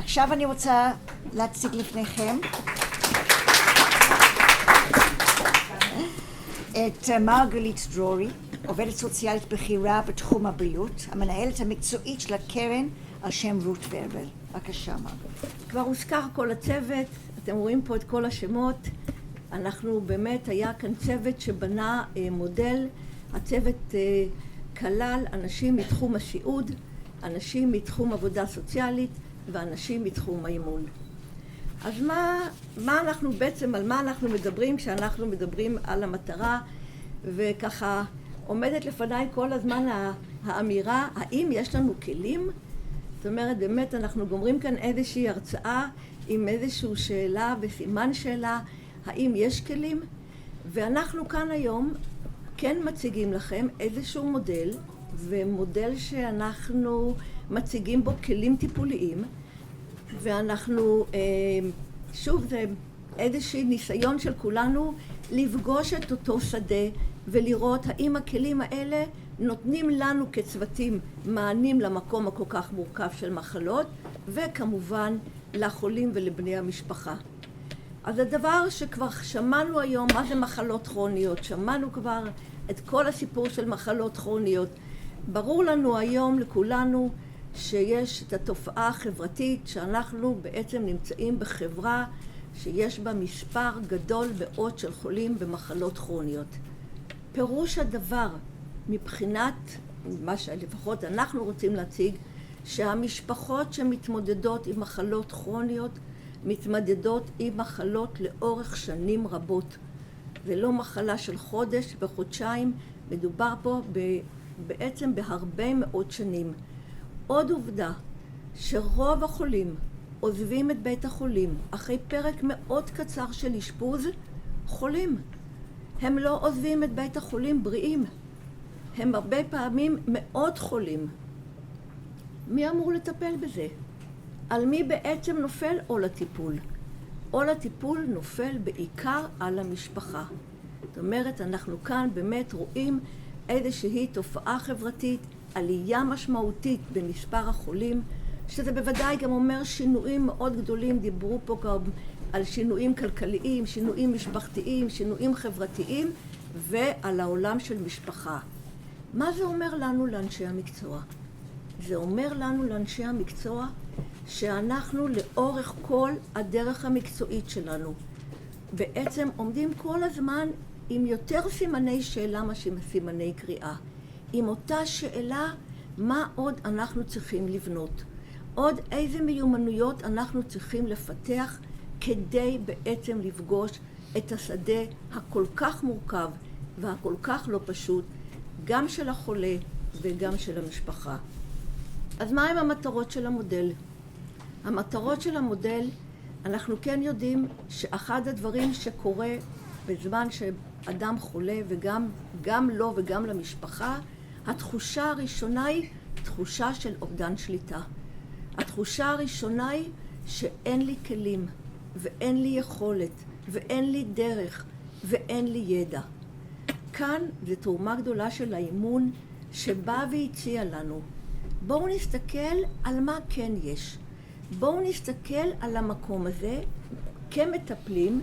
עכשיו אני רוצה להציג לפניכם את מרגלית דרורי, עובדת סוציאלית בכירה בתחום הבריאות, המנהלת המקצועית של הקרן על שם רות ורבל. בבקשה, מרגלית. כבר הוזכר כל הצוות, אתם רואים פה את כל השמות. אנחנו באמת, היה כאן צוות שבנה מודל. הצוות כלל אנשים מתחום הסיעוד, אנשים מתחום עבודה סוציאלית ואנשים מתחום האימון. אז מה אנחנו בעצם, על מה אנחנו מדברים כשאנחנו מדברים על המטרה, וככה עומדת לפניי כל הזמן האמירה, האם יש לנו כלים? זאת אומרת, באמת אנחנו גומרים כאן איזושהי הרצאה עם איזושהי שאלה וסימן שאלה, האם יש כלים? ואנחנו כאן היום כן מציגים לכם איזשהו מודל, ומודל שאנחנו מציגים בו כלים טיפוליים, ואנחנו, שוב, זה איזשהו ניסיון של כולנו לפגוש את אותו שדה ולראות האם הכלים האלה נותנים לנו כצוותים מענים למקום הכל כך מורכב של מחלות, וכמובן לחולים ולבני המשפחה. אז הדבר שכבר שמענו היום, מה זה מחלות כרוניות? שמענו כבר את כל הסיפור של מחלות כרוניות. ברור לנו היום לכולנו שיש את התופעה החברתית שאנחנו בעצם נמצאים בחברה שיש בה מספר גדול מאוד של חולים במחלות כרוניות. פירוש הדבר מבחינת מה שלפחות אנחנו רוצים להציג, שהמשפחות שמתמודדות עם מחלות כרוניות מתמודדות עם מחלות לאורך שנים רבות. זה לא מחלה של חודש וחודשיים, מדובר פה בעצם בהרבה מאוד שנים. עוד עובדה שרוב החולים עוזבים את בית החולים אחרי פרק מאוד קצר של אשפוז, חולים. הם לא עוזבים את בית החולים בריאים. הם הרבה פעמים מאוד חולים. מי אמור לטפל בזה? על מי בעצם נופל עול הטיפול? עול הטיפול נופל בעיקר על המשפחה. זאת אומרת, אנחנו כאן באמת רואים איזושהי תופעה חברתית, עלייה משמעותית במספר החולים, שזה בוודאי גם אומר שינויים מאוד גדולים. דיברו פה גם על שינויים כלכליים, שינויים משפחתיים, שינויים חברתיים, ועל העולם של משפחה. מה זה אומר לנו לאנשי המקצוע? זה אומר לנו לאנשי המקצוע שאנחנו לאורך כל הדרך המקצועית שלנו בעצם עומדים כל הזמן עם יותר סימני שאלה מאשר סימני קריאה. עם אותה שאלה, מה עוד אנחנו צריכים לבנות? עוד איזה מיומנויות אנחנו צריכים לפתח כדי בעצם לפגוש את השדה הכל כך מורכב והכל כך לא פשוט, גם של החולה וגם של המשפחה. אז מה הם המטרות של המודל? המטרות של המודל, אנחנו כן יודעים שאחד הדברים שקורה בזמן שאדם חולה וגם לו וגם למשפחה, התחושה הראשונה היא תחושה של אובדן שליטה. התחושה הראשונה היא שאין לי כלים ואין לי יכולת ואין לי דרך ואין לי ידע. כאן זו תרומה גדולה של האימון שבא והציע לנו. בואו נסתכל על מה כן יש. בואו נסתכל על המקום הזה כמטפלים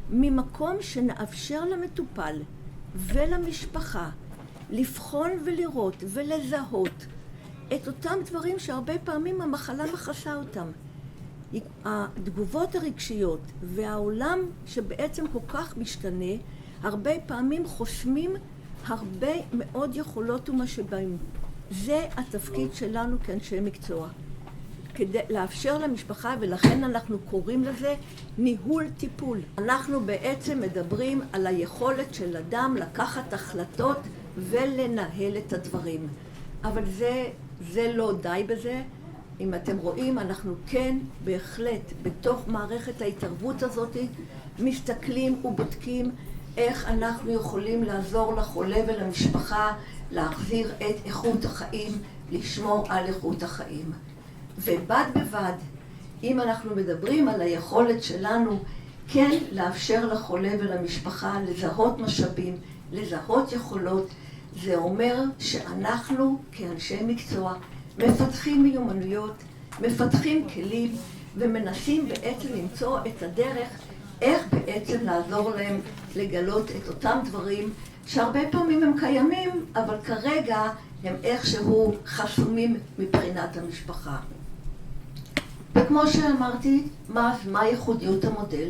ממקום שנאפשר למטופל ולמשפחה לבחון ולראות ולזהות את אותם דברים שהרבה פעמים המחלה מכסה אותם. התגובות הרגשיות והעולם שבעצם כל כך משתנה, הרבה פעמים חוסמים הרבה מאוד יכולות ומשאבים. זה התפקיד שלנו כאנשי מקצוע. כדי לאפשר למשפחה, ולכן אנחנו קוראים לזה ניהול טיפול. אנחנו בעצם מדברים על היכולת של אדם לקחת החלטות ולנהל את הדברים. אבל זה לא די בזה. אם אתם רואים, אנחנו כן בהחלט בתוך מערכת ההתערבות הזאת מסתכלים ובודקים איך אנחנו יכולים לעזור לחולה ולמשפחה להחזיר את איכות החיים, לשמור על איכות החיים. ובד בבד, אם אנחנו מדברים על היכולת שלנו כן לאפשר לחולה ולמשפחה לזהות משאבים, לזהות יכולות, זה אומר שאנחנו כאנשי מקצוע מפתחים מיומנויות, מפתחים כלים ומנסים בעצם למצוא את הדרך איך בעצם לעזור להם לגלות את אותם דברים שהרבה פעמים הם קיימים, אבל כרגע הם איכשהו חסומים מבחינת המשפחה. וכמו שאמרתי, מה ייחודיות המודל?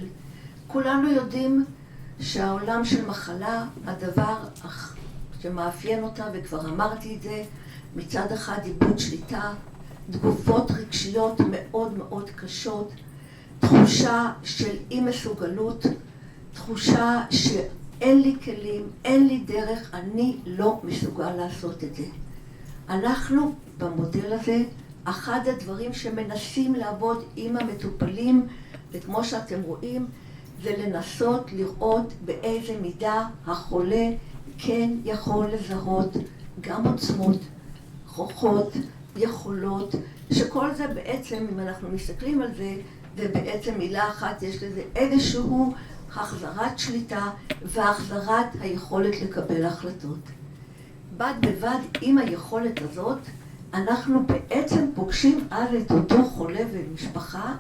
כולנו יודעים שהעולם של מחלה, הדבר שמאפיין אותה, וכבר אמרתי את זה, מצד אחד איבוד שליטה, תגובות רגשיות מאוד מאוד קשות, תחושה של אי מסוגלות, תחושה שאין לי כלים, אין לי דרך, אני לא מסוגל לעשות את זה. אנחנו במודל הזה, אחד הדברים שמנסים לעבוד עם המטופלים, וכמו שאתם רואים, זה לנסות לראות באיזה מידה החולה כן יכול לזהות גם עוצמות, כוחות, יכולות, שכל זה בעצם, אם אנחנו מסתכלים על זה, זה בעצם מילה אחת, יש לזה איזשהו החזרת שליטה והחזרת היכולת לקבל החלטות. בד בבד עם היכולת הזאת, אנחנו בעצם פוגשים אז את אותו חולה ומשפחה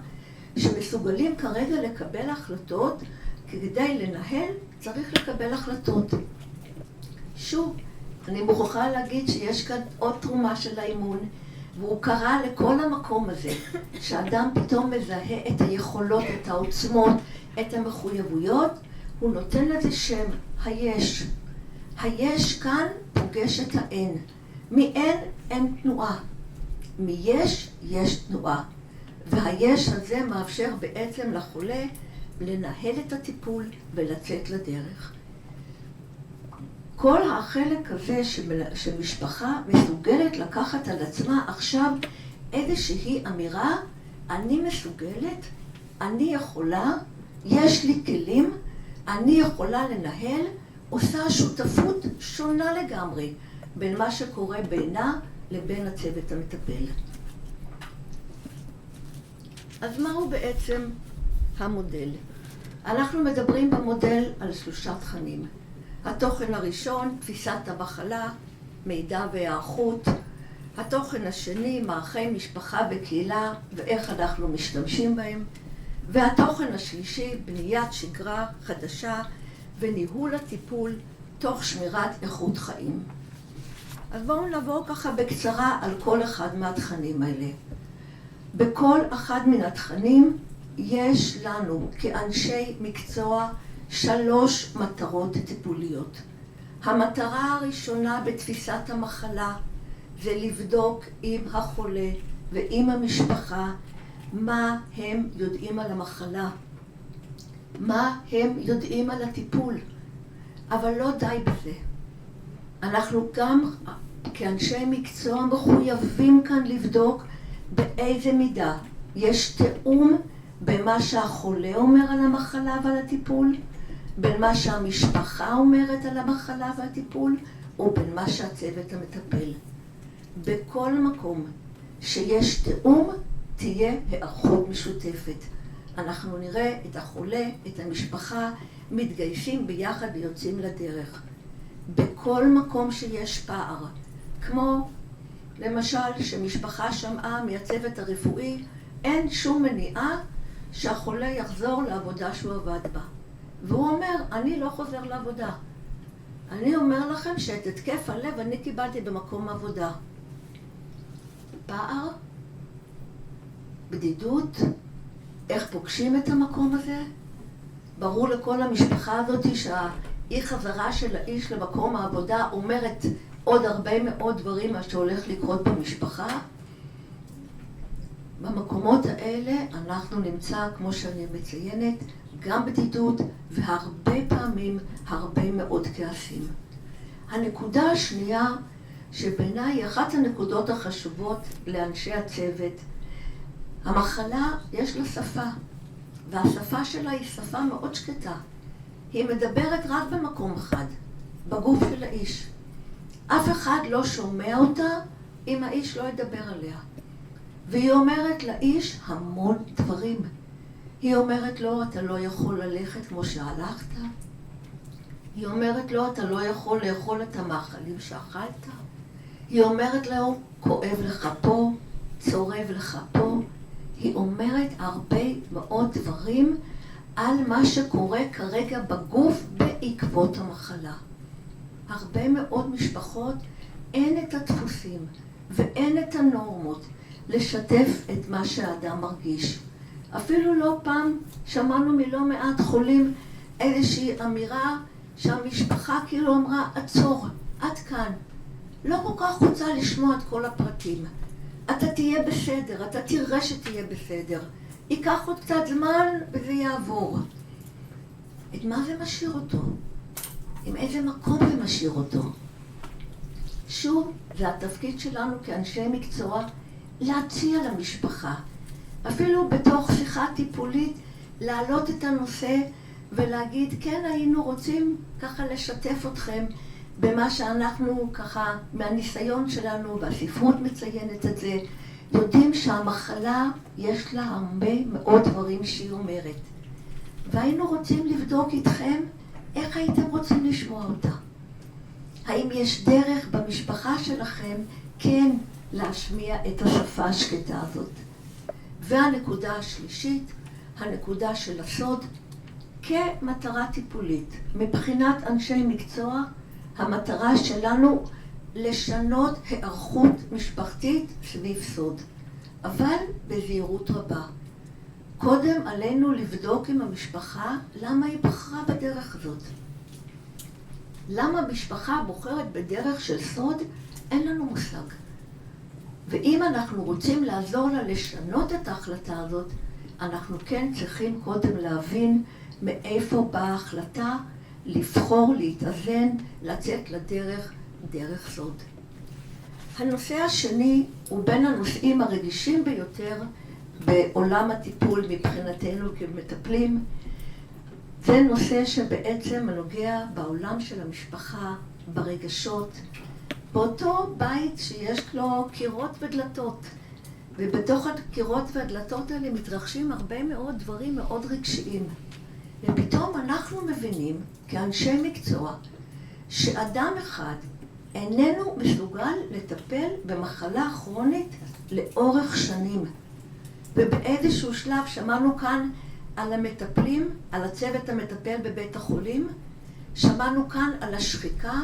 שמסוגלים כרגע לקבל החלטות, כדי לנהל צריך לקבל החלטות. שוב, אני מוכרחה להגיד שיש כאן עוד תרומה של האימון, והוא קרא לכל המקום הזה, שאדם פתאום מזהה את היכולות, את העוצמות, את המחויבויות, הוא נותן לזה שם, היש. היש כאן פוגש את האין. מאין אין תנועה. מיש יש תנועה. והיש הזה מאפשר בעצם לחולה לנהל את הטיפול ולצאת לדרך. כל החלק הזה שמשפחה מסוגלת לקחת על עצמה עכשיו איזושהי אמירה, אני מסוגלת, אני יכולה, יש לי כלים, אני יכולה לנהל, עושה שותפות שונה לגמרי בין מה שקורה בינה לבין הצוות המטפל. אז מהו בעצם המודל? אנחנו מדברים במודל על 3 תכנים. התוכן הראשון, תפיסת המחלה, מידע והיערכות. התוכן השני, מערכי משפחה וקהילה ואיך אנחנו משתמשים בהם. והתוכן השלישי, בניית שגרה חדשה וניהול הטיפול תוך שמירת איכות חיים. אז בואו נעבור ככה בקצרה על כל אחד מהתכנים האלה. בכל אחד מן התכנים יש לנו כאנשי מקצוע 3 מטרות טיפוליות. המטרה הראשונה בתפיסת המחלה זה לבדוק עם החולה ועם המשפחה מה הם יודעים על המחלה, מה הם יודעים על הטיפול, אבל לא די בזה. אנחנו גם כאנשי מקצוע מחויבים כאן לבדוק באיזה מידה יש תיאום בין מה שהחולה אומר על המחלה ועל הטיפול, בין מה שהמשפחה אומרת על המחלה והטיפול, ובין מה שהצוות המטפל. בכל מקום שיש תיאום, תהיה היערכות משותפת. אנחנו נראה את החולה, את המשפחה, מתגייסים ביחד ויוצאים לדרך. בכל מקום שיש פער, כמו למשל שמשפחה שמעה מהצוות הרפואי, אין שום מניעה שהחולה יחזור לעבודה שהוא עבד בה. והוא אומר, אני לא חוזר לעבודה. אני אומר לכם שאת התקף הלב אני קיבלתי במקום עבודה. פער, בדידות, איך פוגשים את המקום הזה? ברור לכל המשפחה הזאת שהאי חזרה של האיש למקום העבודה אומרת עוד הרבה מאוד דברים מה שהולך לקרות במשפחה. במקומות האלה אנחנו נמצא, כמו שאני מציינת, גם בדידות והרבה פעמים הרבה מאוד כעסים. הנקודה השנייה שבעיניי היא אחת הנקודות החשובות לאנשי הצוות, המחלה יש לה שפה, והשפה שלה היא שפה מאוד שקטה. היא מדברת רק במקום אחד, בגוף של האיש. אף אחד לא שומע אותה אם האיש לא ידבר עליה. והיא אומרת לאיש המון דברים. היא אומרת לו, אתה לא יכול ללכת כמו שהלכת. היא אומרת לו, אתה לא יכול לאכול את המאכלים שאכלת. היא אומרת לו, כואב לך פה, צורב לך פה. היא אומרת הרבה מאוד דברים על מה שקורה כרגע בגוף בעקבות המחלה. הרבה מאוד משפחות אין את הדפוסים ואין את הנורמות לשתף את מה שהאדם מרגיש. אפילו לא פעם שמענו מלא מעט חולים איזושהי אמירה שהמשפחה כאילו אמרה, עצור, עד כאן. לא כל כך רוצה לשמוע את כל הפרטים. אתה תהיה בסדר, אתה תראה שתהיה בסדר. ייקח עוד קצת זמן וזה יעבור. את מה זה משאיר אותו? עם איזה מקום זה משאיר אותו? שוב, זה התפקיד שלנו כאנשי מקצוע להציע למשפחה. אפילו בתוך שיחה טיפולית, להעלות את הנושא ולהגיד, כן, היינו רוצים ככה לשתף אתכם במה שאנחנו ככה, מהניסיון שלנו, והספרות מציינת את זה, יודעים שהמחלה יש לה הרבה מאוד דברים שהיא אומרת. והיינו רוצים לבדוק איתכם איך הייתם רוצים לשמוע אותה. האם יש דרך במשפחה שלכם כן להשמיע את השפה השקטה הזאת. והנקודה השלישית, הנקודה של הסוד, כמטרה טיפולית. מבחינת אנשי מקצוע, המטרה שלנו לשנות היערכות משפחתית סביב סוד, אבל בזהירות רבה. קודם עלינו לבדוק עם המשפחה למה היא בחרה בדרך הזאת. למה המשפחה בוחרת בדרך של סוד, אין לנו מושג. ואם אנחנו רוצים לעזור לה לשנות את ההחלטה הזאת, אנחנו כן צריכים קודם להבין מאיפה באה ההחלטה, לבחור, להתאזן, לצאת לדרך, דרך סוד. הנושא השני הוא בין הנושאים הרגישים ביותר בעולם הטיפול מבחינתנו כמטפלים. זה נושא שבעצם נוגע בעולם של המשפחה, ברגשות, באותו בית שיש לו קירות ודלתות. ובתוך הקירות והדלתות האלה מתרחשים הרבה מאוד דברים מאוד רגשיים. ופתאום אנחנו מבינים, כאנשי מקצוע, שאדם אחד איננו מסוגל לטפל במחלה כרונית לאורך שנים. ובאיזשהו שלב שמענו כאן על המטפלים, על הצוות המטפל בבית החולים, שמענו כאן על השחיקה,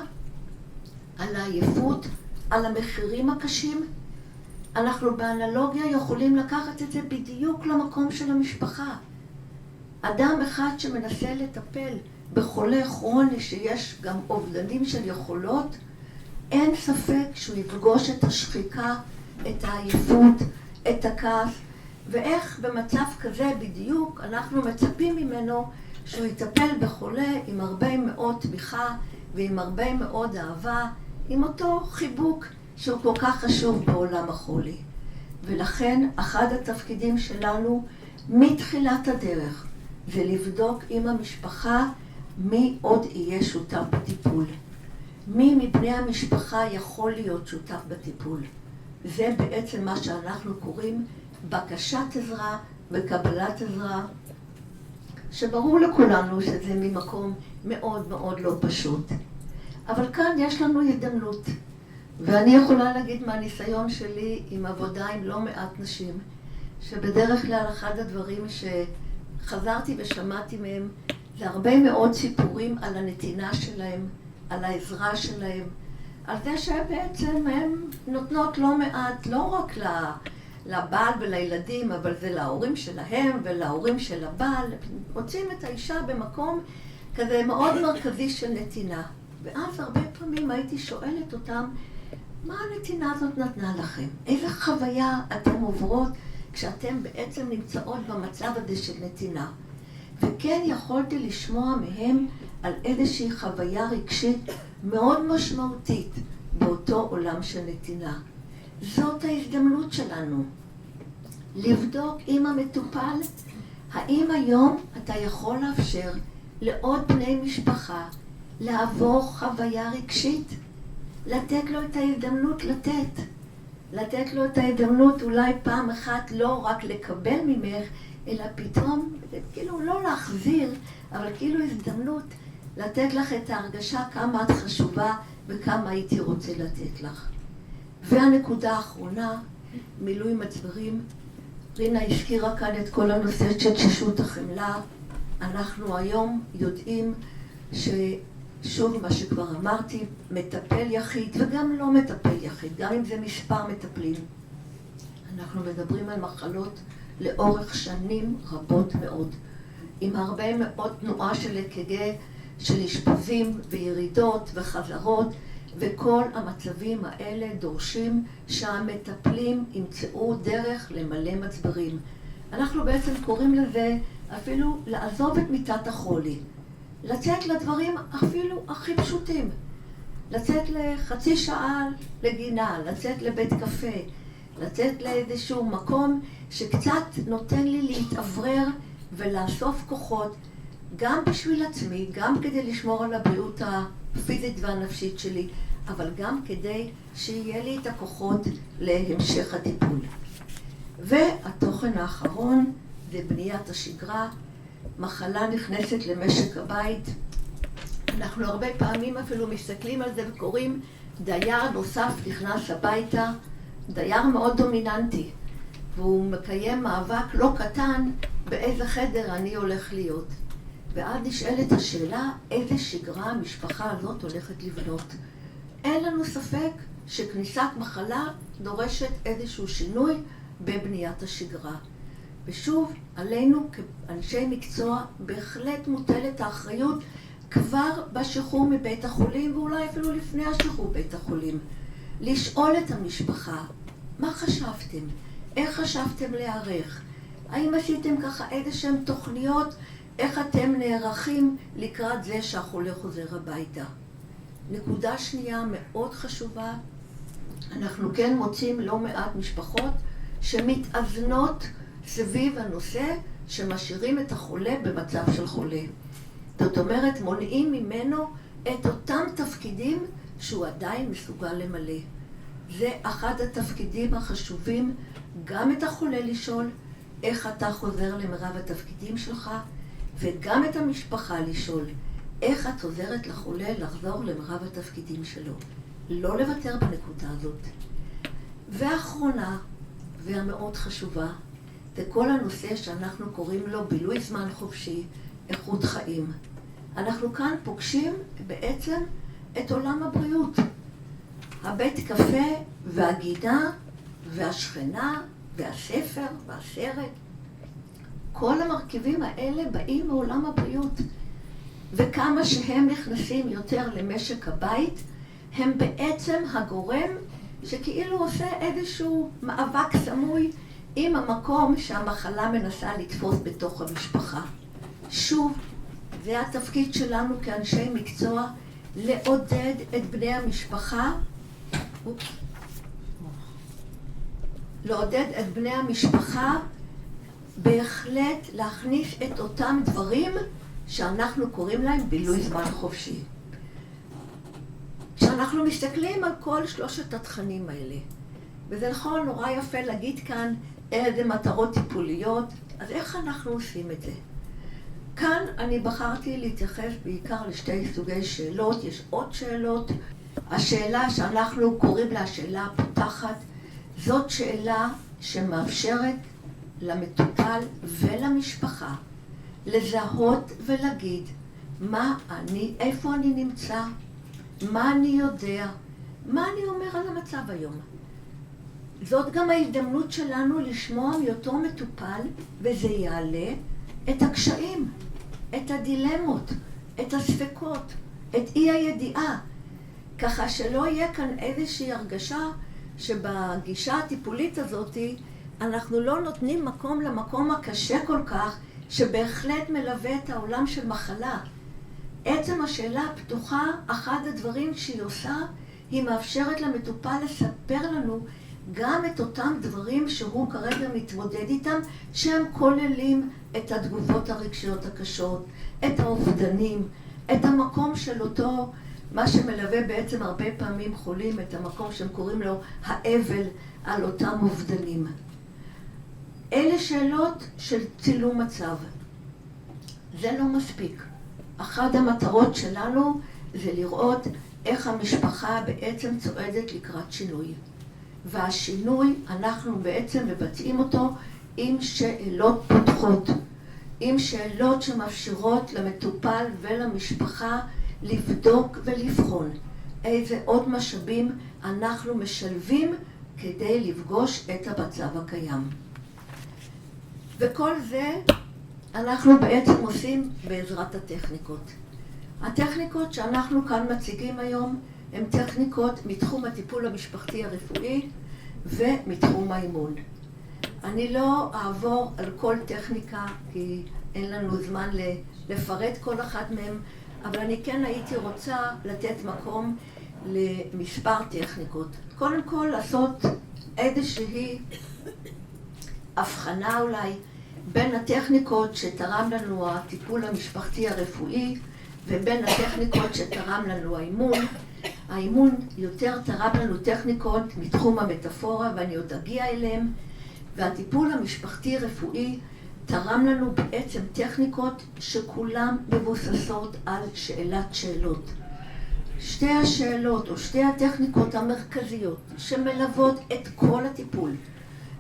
על העייפות, על המחירים הקשים. אנחנו באנלוגיה יכולים לקחת את זה בדיוק למקום של המשפחה. אדם אחד שמנסה לטפל בחולה כרוני שיש גם אובדנים של יכולות, אין ספק שהוא יפגוש את השחיקה, את העייפות, את הכעס, ואיך במצב כזה בדיוק אנחנו מצפים ממנו שהוא יטפל בחולה עם הרבה מאוד תמיכה ועם הרבה מאוד אהבה, עם אותו חיבוק שהוא כל כך חשוב בעולם החולי. ולכן אחד התפקידים שלנו מתחילת הדרך זה לבדוק עם המשפחה מי עוד יהיה שותף בטיפול. מי מבני המשפחה יכול להיות שותף בטיפול. זה בעצם מה שאנחנו קוראים בקשת עזרה וקבלת עזרה, שברור לכולנו שזה ממקום מאוד מאוד לא פשוט. אבל כאן יש לנו הזדמנות, ואני יכולה להגיד מהניסיון שלי עם עבודה עם לא מעט נשים, שבדרך כלל אחד הדברים שחזרתי ושמעתי מהם, זה הרבה מאוד סיפורים על הנתינה שלהם, על העזרה שלהם, על זה שבעצם הן נותנות לא מעט, לא רק לבעל ולילדים, אבל זה להורים שלהם ולהורים של הבעל, מוצאים את האישה במקום כזה מאוד מרכזי של נתינה. ואז הרבה פעמים הייתי שואלת אותם, מה הנתינה הזאת נתנה לכם? איזה חוויה אתם עוברות כשאתם בעצם נמצאות במצב הזה של נתינה? וכן יכולתי לשמוע מהם על איזושהי חוויה רגשית מאוד משמעותית באותו עולם של נתינה. זאת ההזדמנות שלנו, לבדוק עם המטופל, האם היום אתה יכול לאפשר לעוד בני משפחה לעבור חוויה רגשית, לתת לו את ההזדמנות לתת לו את ההזדמנות אולי פעם אחת לא רק לקבל ממך, אלא פתאום, כאילו לא להחזיר, אבל כאילו הזדמנות לתת לך את ההרגשה כמה את חשובה וכמה הייתי רוצה לתת לך. והנקודה האחרונה, מילוי מצברים, רינה הזכירה כאן את כל הנושא של תשישות החמלה. אנחנו היום יודעים ששוב מה שכבר אמרתי, מטפל יחיד וגם לא מטפל יחיד, גם אם זה מספר מטפלים. אנחנו מדברים על מחלות לאורך שנים רבות מאוד, עם הרבה מאוד תנועה של אק"ג, של אשפוזים וירידות וחזרות, וכל המצבים האלה דורשים שהמטפלים ימצאו דרך למלא מצברים. אנחנו בעצם קוראים לזה אפילו לעזוב את מיטת החולי, לצאת לדברים אפילו הכי פשוטים, לצאת לחצי שעה לגינה, לצאת לבית קפה, לצאת לאיזשהו מקום שקצת נותן לי להתאוורר ולאסוף כוחות, גם בשביל עצמי, גם כדי לשמור על הבריאות הפיזית והנפשית שלי, אבל גם כדי שיהיה לי את הכוחות להמשך הטיפול. והתוכן האחרון זה בניית השגרה. מחלה נכנסת למשק הבית. אנחנו הרבה פעמים אפילו מסתכלים על זה וקוראים דייר נוסף נכנס הביתה, דייר מאוד דומיננטי, והוא מקיים מאבק לא קטן באיזה חדר אני הולך להיות. ואז נשאלת השאלה, איזה שגרה המשפחה הזאת הולכת לבנות. אין לנו ספק שכניסת מחלה דורשת איזשהו שינוי בבניית השגרה. ושוב, עלינו כאנשי מקצוע בהחלט מוטלת האחריות כבר בשחרור מבית החולים, ואולי אפילו לפני השחרור בית החולים, לשאול את המשפחה, מה חשבתם? איך חשבתם להיערך? האם עשיתם ככה איזשהם תוכניות? איך אתם נערכים לקראת זה שהחולה חוזר הביתה? נקודה שנייה מאוד חשובה, אנחנו כן מוצאים לא מעט משפחות שמתאזנות סביב הנושא שמשאירים את החולה במצב של חולה. זאת אומרת, מונעים ממנו את אותם תפקידים שהוא עדיין מסוגל למלא. זה אחד התפקידים החשובים, גם את החולה לשאול איך אתה חוזר למרב התפקידים שלך, וגם את המשפחה לשאול איך את עוזרת לחולה לחזור למרב התפקידים שלו. לא לוותר בנקודה הזאת. ואחרונה, והמאוד חשובה, זה כל הנושא שאנחנו קוראים לו בילוי זמן חופשי, איכות חיים. אנחנו כאן פוגשים בעצם את עולם הבריאות. הבית קפה והגינה והשכנה והספר והסרט. כל המרכיבים האלה באים מעולם הבריאות. וכמה שהם נכנסים יותר למשק הבית, הם בעצם הגורם שכאילו עושה איזשהו מאבק סמוי עם המקום שהמחלה מנסה לתפוס בתוך המשפחה. שוב, זה התפקיד שלנו כאנשי מקצוע, לעודד את בני המשפחה, בהחלט להכניס את אותם דברים שאנחנו קוראים להם בילוי זמן חופשי. כשאנחנו מסתכלים על כל שלושת התכנים האלה, וזה נכון, נורא יפה להגיד כאן איזה מטרות טיפוליות, אז איך אנחנו עושים את זה? כאן אני בחרתי להתייחס בעיקר לשתי סוגי שאלות, יש עוד שאלות. השאלה שאנחנו קוראים לה השאלה הפותחת, זאת שאלה שמאפשרת למטופל ולמשפחה לזהות ולהגיד איפה אני נמצא, מה אני יודע, מה אני אומר על המצב היום. זאת גם ההזדמנות שלנו לשמוע מאותו מטופל, וזה יעלה את הקשיים, את הדילמות, את הספקות, את אי הידיעה, ככה שלא יהיה כאן איזושהי הרגשה שבגישה הטיפולית הזאת אנחנו לא נותנים מקום למקום הקשה כל כך, שבהחלט מלווה את העולם של מחלה. עצם השאלה הפתוחה, אחד הדברים שהיא עושה, היא מאפשרת למטופל לספר לנו גם את אותם דברים שהוא כרגע מתמודד איתם, שהם כוללים את התגובות הרגשיות הקשות, את האובדנים, את המקום של אותו, מה שמלווה בעצם הרבה פעמים חולים, את המקום שהם קוראים לו האבל על אותם אובדנים. אלה שאלות של צילום מצב. זה לא מספיק. אחת המטרות שלנו זה לראות איך המשפחה בעצם צועדת לקראת שינוי. והשינוי, אנחנו בעצם מבצעים אותו עם שאלות פותחות, עם שאלות שמאפשרות למטופל ולמשפחה לבדוק ולבחון איזה עוד משאבים אנחנו משלבים כדי לפגוש את המצב הקיים. וכל זה אנחנו בעצם עושים בעזרת הטכניקות. הטכניקות שאנחנו כאן מציגים היום הן טכניקות מתחום הטיפול המשפחתי הרפואי ומתחום האימון. אני לא אעבור על כל טכניקה כי אין לנו זמן לפרט כל אחת מהן, אבל אני כן הייתי רוצה לתת מקום למספר טכניקות. קודם כל לעשות איזושהי הבחנה אולי בין הטכניקות שתרם לנו הטיפול המשפחתי הרפואי ובין הטכניקות שתרם לנו האימון. האימון יותר תרם לנו טכניקות מתחום המטאפורה ואני עוד אגיע אליהם, והטיפול המשפחתי רפואי תרם לנו בעצם טכניקות שכולם מבוססות על שאלת שאלות. שתי השאלות או שתי הטכניקות המרכזיות שמלוות את כל הטיפול,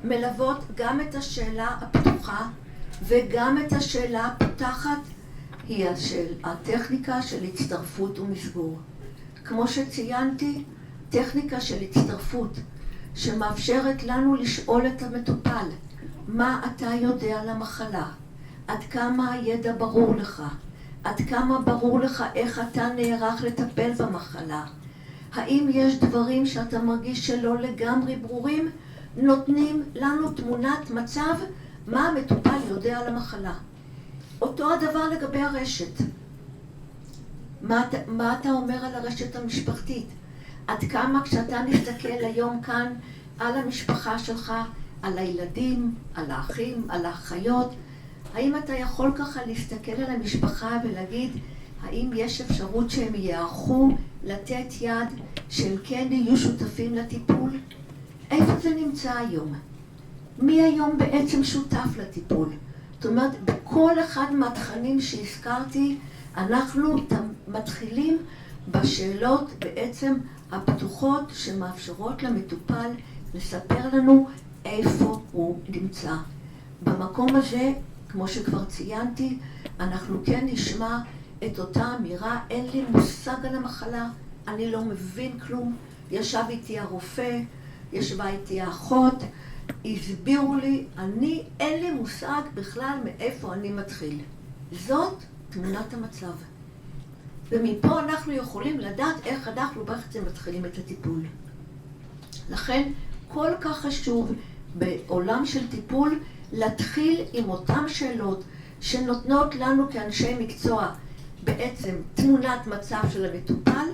מלוות גם את השאלה הפתוחה וגם את השאלה הפותחת, היא הטכניקה של הצטרפות ומסגור. כמו שציינתי, טכניקה של הצטרפות שמאפשרת לנו לשאול את המטופל, מה אתה יודע על המחלה? עד כמה הידע ברור לך? עד כמה ברור לך איך אתה נערך לטפל במחלה? האם יש דברים שאתה מרגיש שלא לגמרי ברורים? נותנים לנו תמונת מצב מה המטופל יודע על המחלה. אותו הדבר לגבי הרשת. מה אתה אומר על הרשת המשפחתית? עד כמה כשאתה מסתכל היום כאן על המשפחה שלך, על הילדים, על האחים, על האחיות, האם אתה יכול ככה להסתכל על המשפחה ולהגיד האם יש אפשרות שהם יערכו לתת יד שהם כן יהיו שותפים לטיפול? איפה זה נמצא היום? מי היום בעצם שותף לטיפול? זאת אומרת, בכל אחד מהתכנים שהזכרתי, אנחנו מתחילים בשאלות בעצם הפתוחות שמאפשרות למטופל לספר לנו איפה הוא נמצא. במקום הזה, כמו שכבר ציינתי, אנחנו כן נשמע את אותה אמירה, אין לי מושג על המחלה, אני לא מבין כלום. ישב איתי הרופא, ישבה איתי האחות, הסבירו לי, אין לי מושג בכלל מאיפה אני מתחיל. זאת תמונת המצב. ומפה אנחנו יכולים לדעת איך אנחנו בעצם מתחילים את הטיפול. לכן כל כך חשוב בעולם של טיפול להתחיל עם אותן שאלות שנותנות לנו כאנשי מקצוע בעצם תמונת מצב של המטופל,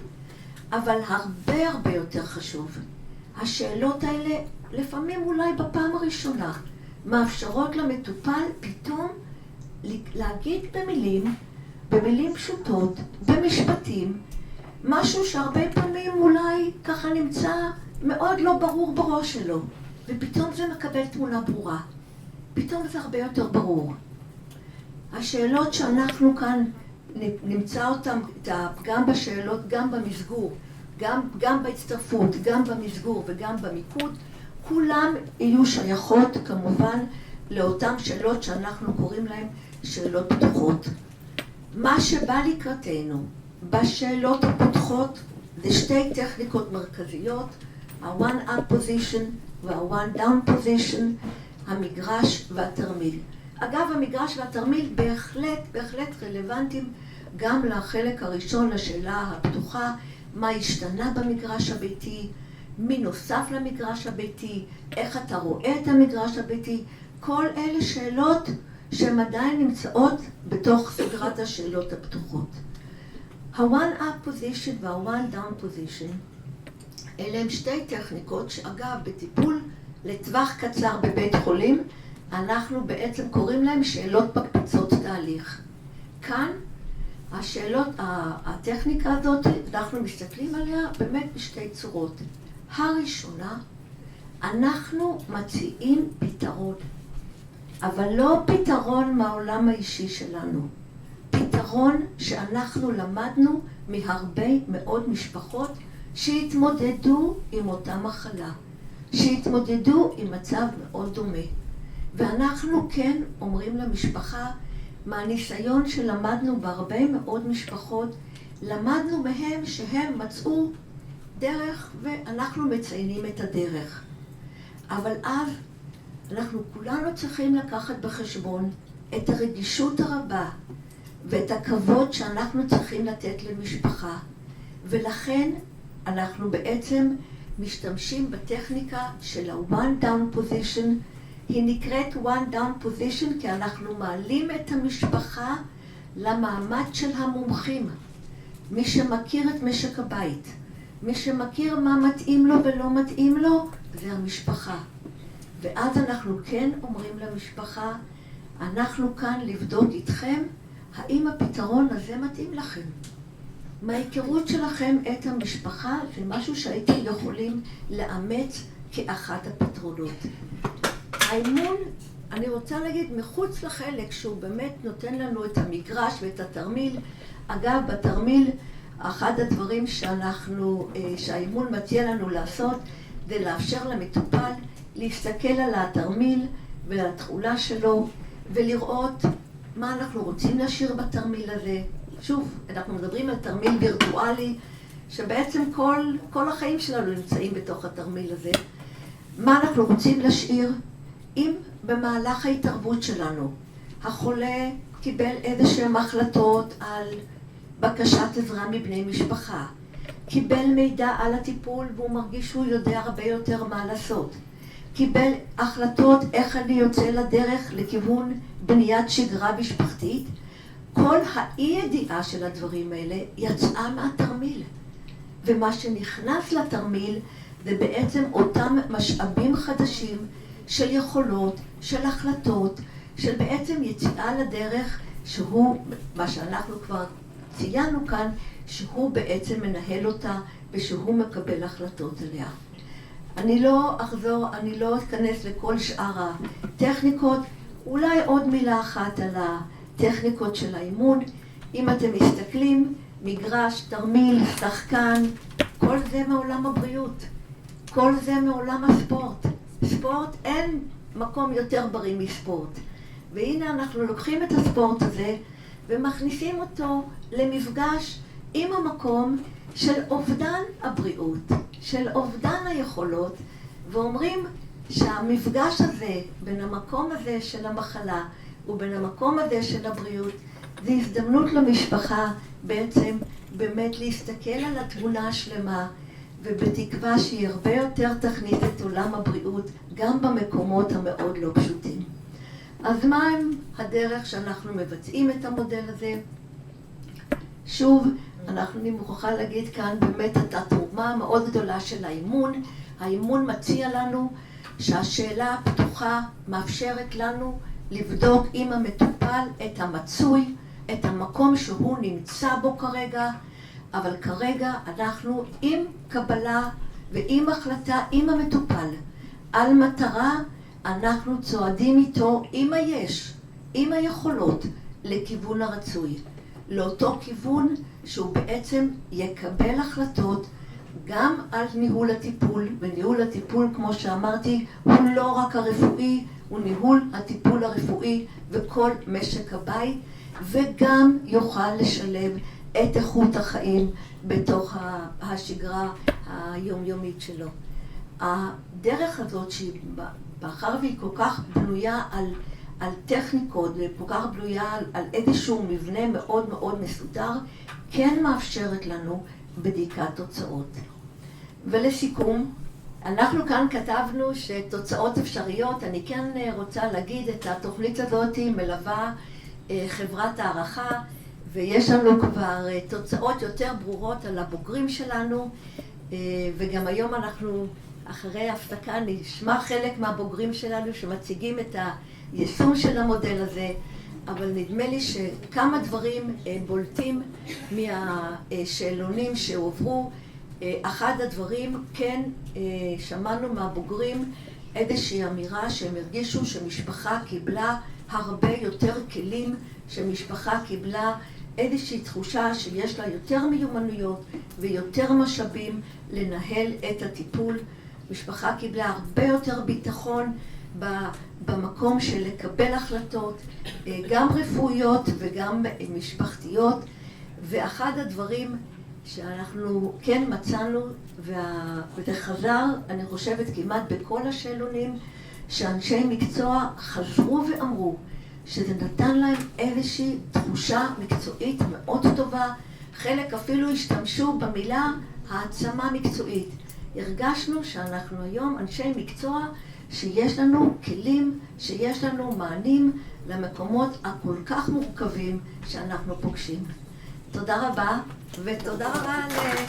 אבל הרבה יותר חשוב. השאלות האלה לפעמים אולי בפעם הראשונה מאפשרות למטופל פתאום להגיד במילים פשוטות, במשפטים, משהו שהרבה פעמים אולי ככה נמצא מאוד לא ברור בראש שלו, ופתאום זה מקבל תמונה ברורה. פתאום זה הרבה יותר ברור. השאלות שאנחנו כאן נמצא אותן גם בשאלות, גם במסגור, גם בהצטרפות, גם במסגור וגם במיקוד, כולם יהיו שייכות כמובן לאותן שאלות שאנחנו קוראים להן שאלות פתוחות. מה שבא לקראתנו בשאלות הפותחות זה שתי טכניקות מרכזיות, ה-one up position וה-one down position, המגרש והתרמיל. אגב, המגרש והתרמיל בהחלט רלוונטיים גם לחלק הראשון לשאלה הפתוחה, מה השתנה במגרש הביתי, מי נוסף למגרש הביתי, איך אתה רואה את המגרש הביתי, כל אלה שאלות שהן עדיין נמצאות בתוך סדרת השאלות הפתוחות. ה-one up position וה-one down position אלה הם שתי טכניקות שאגב בטיפול לטווח קצר בבית חולים אנחנו בעצם קוראים להם שאלות מקפצות תהליך. כאן השאלות, הטכניקה הזאת, אנחנו מסתכלים עליה באמת בשתי צורות. הראשונה, אנחנו מציעים פתרון, אבל לא פתרון מהעולם האישי שלנו. פתרון שאנחנו למדנו מהרבה מאוד משפחות שהתמודדו עם אותה מחלה, שהתמודדו עם מצב מאוד דומה. ואנחנו כן אומרים למשפחה, מהניסיון שלמדנו בהרבה מאוד משפחות, למדנו מהם שהם מצאו דרך ואנחנו מציינים את הדרך. אבל אז אנחנו כולנו צריכים לקחת בחשבון את הרגישות הרבה ואת הכבוד שאנחנו צריכים לתת למשפחה. ולכן אנחנו בעצם משתמשים בטכניקה של ה-one down position. היא נקראת one down position כי אנחנו מעלים את המשפחה למעמד של המומחים. מי שמכיר את משק הבית, מי שמכיר מה מתאים לו ולא מתאים לו, זה המשפחה. ואז אנחנו כן אומרים למשפחה, אנחנו כאן לבדוק איתכם, האם הפתרון הזה מתאים לכם. מההיכרות שלכם את המשפחה זה משהו שהייתם יכולים לאמץ כאחת הפתרונות. האימון, אני רוצה להגיד, מחוץ לחלק שהוא באמת נותן לנו את המגרש ואת התרמיל. אגב, בתרמיל, אחד הדברים שהאימון מציע לנו לעשות, זה לאפשר למטופל להסתכל על התרמיל ולתכולה שלו, ולראות מה אנחנו רוצים להשאיר בתרמיל הזה. שוב, אנחנו מדברים על תרמיל וירטואלי, שבעצם כל החיים שלנו נמצאים בתוך התרמיל הזה. מה אנחנו רוצים להשאיר? אם במהלך ההתערבות שלנו החולה קיבל איזשהם החלטות על בקשת עזרה מבני משפחה, קיבל מידע על הטיפול והוא מרגיש שהוא יודע הרבה יותר מה לעשות, קיבל החלטות איך אני יוצא לדרך לכיוון בניית שגרה משפחתית, כל האי ידיעה של הדברים האלה יצאה מהתרמיל. ומה שנכנס לתרמיל זה בעצם אותם משאבים חדשים של יכולות, של החלטות, של בעצם יציאה לדרך שהוא, מה שאנחנו כבר ציינו כאן, שהוא בעצם מנהל אותה ושהוא מקבל החלטות עליה. אני לא אכנס לכל שאר הטכניקות, אולי עוד מילה אחת על הטכניקות של האימון. אם אתם מסתכלים, מגרש, תרמיל, שחקן, כל זה מעולם הבריאות, כל זה מעולם הספורט. ספורט, אין מקום יותר בריא מספורט. והנה אנחנו לוקחים את הספורט הזה ומכניסים אותו למפגש עם המקום של אובדן הבריאות, של אובדן היכולות, ואומרים שהמפגש הזה בין המקום הזה של המחלה ובין המקום הזה של הבריאות, זה הזדמנות למשפחה בעצם באמת להסתכל על התמונה השלמה, ובתקווה שהיא הרבה יותר תכניס את עולם הבריאות גם במקומות המאוד לא פשוטים. אז מה הם הדרך שאנחנו מבצעים את המודל הזה? שוב, אני מוכרחה להגיד כאן באמת את התרומה המאוד גדולה של האימון. האימון מציע לנו שהשאלה הפתוחה מאפשרת לנו לבדוק עם המטופל את המצוי, את המקום שהוא נמצא בו כרגע, אבל כרגע אנחנו עם קבלה ועם החלטה עם המטופל על מטרה, אנחנו צועדים איתו עם היש, עם היכולות, לכיוון הרצוי. לאותו כיוון שהוא בעצם יקבל החלטות גם על ניהול הטיפול, וניהול הטיפול, כמו שאמרתי, הוא לא רק הרפואי, הוא ניהול הטיפול הרפואי וכל משק הבית, וגם יוכל לשלב את איכות החיים בתוך השגרה היומיומית שלו. הדרך הזאת שבחר והיא כל כך בנויה על טכניקות וכל כך בנויה על איזשהו מבנה מאוד מאוד מסודר, כן מאפשרת לנו בדיקת תוצאות. ולסיכום, אנחנו כאן כתבנו שתוצאות אפשריות. אני כן רוצה להגיד את התוכנית הזאת מלווה חברת הערכה, ויש לנו כבר תוצאות יותר ברורות על הבוגרים שלנו, וגם היום אנחנו אחרי הפסקה נשמע חלק מהבוגרים שלנו שמציגים את היישום של המודל הזה, אבל נדמה לי שכמה דברים בולטים מהשאלונים שהועברו. אחד הדברים, כן, שמענו מהבוגרים איזושהי אמירה שהם הרגישו שמשפחה קיבלה הרבה יותר כלים, שמשפחה קיבלה איזושהי תחושה שיש לה יותר מיומנויות ויותר משאבים לנהל את הטיפול. משפחה קיבלה הרבה יותר ביטחון במקום של לקבל החלטות, גם רפואיות וגם משפחתיות. ואחד הדברים שאנחנו כן מצאנו, וזה חזר, אני חושבת כמעט בכל השאלונים, שאנשי מקצוע חזרו ואמרו שזה נתן להם איזושהי תחושה מקצועית מאוד טובה. חלק אפילו השתמשו במילה העצמה מקצועית. הרגשנו שאנחנו היום אנשי מקצוע שיש לנו כלים, שיש לנו מענים למקומות הכל כך מורכבים שאנחנו פוגשים. תודה רבה, ותודה רבה על...